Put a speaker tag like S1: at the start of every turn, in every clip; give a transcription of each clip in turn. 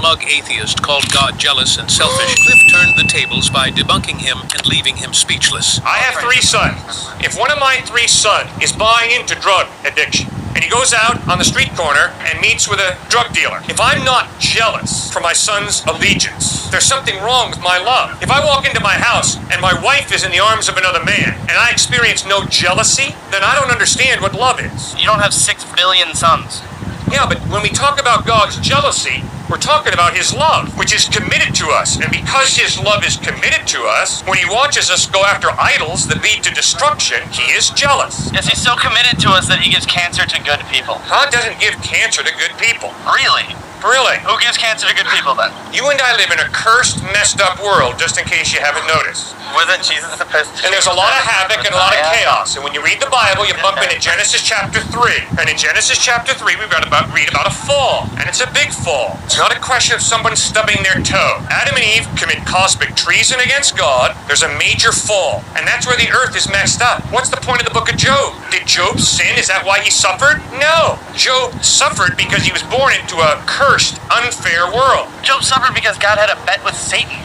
S1: smug atheist called God jealous and selfish, Cliff turned the tables by debunking him and leaving him speechless.
S2: I have 3 sons. If one of my 3 sons is buying into drug addiction, and he goes out on the street corner and meets with a drug dealer, if I'm not jealous for my son's allegiance, there's something wrong with my love. If I walk into my house and my wife is in the arms of another man, and I experience no jealousy, then I don't understand what love is.
S3: You don't have 6 billion sons.
S2: Yeah, but when we talk about God's jealousy, we're talking about his love, which is committed to us. And because his love is committed to us, when he watches us go after idols that lead to destruction, he is jealous.
S3: Yes, he's so committed to us that he gives cancer to good people.
S2: God doesn't give cancer to good people.
S3: Really?
S2: Really?
S3: Who gives cancer to good people then?
S2: You and I live in a cursed, messed up world, just in case you haven't noticed.
S3: Wasn't Jesus supposed to?
S2: And there's a lot of havoc and a lot of chaos. And when you read the Bible, you bump into Genesis chapter 3. And in Genesis chapter 3, we've got to read about a fall. And it's a big fall. It's not a question of someone stubbing their toe. Adam and Eve commit cosmic treason against God. There's a major fall. And that's where the earth is messed up. What's the point of the book of Job? Did Job sin? Is that why he suffered? No. Job suffered because he was born into a cursed, unfair world.
S3: Job suffered because God had a bet with Satan.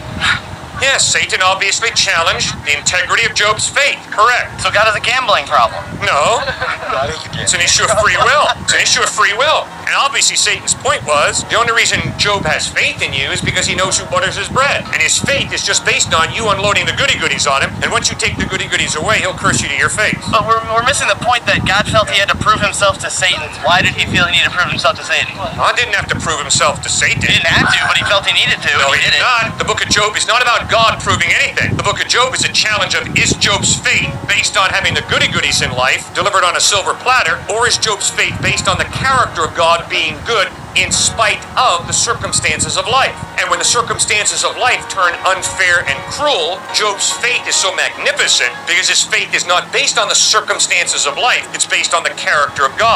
S2: Yes, Satan obviously challenged the integrity of Job's faith. Correct.
S3: So God has a gambling problem.
S2: No. It's an issue of free will. It's an issue of free will. And obviously Satan's point was, the only reason Job has faith in you is because he knows who butters his bread. And his faith is just based on you unloading the goody-goodies on him. And once you take the goody-goodies away, he'll curse you to your face.
S3: But we're missing the point that God felt he had to prove himself to Satan. Why did he feel he needed to prove himself to Satan?
S2: God didn't have to prove himself to Satan.
S3: He didn't have to, but he felt he needed to.
S2: No, he did not. The book of Job is not about God proving anything. The book of Job is a challenge of, is Job's faith based on having the goody-goodies in life delivered on a silver platter, or is Job's faith based on the character of God being good in spite of the circumstances of life? And when the circumstances of life turn unfair and cruel, Job's faith is so magnificent because his faith is not based on the circumstances of life, it's based on the character of God.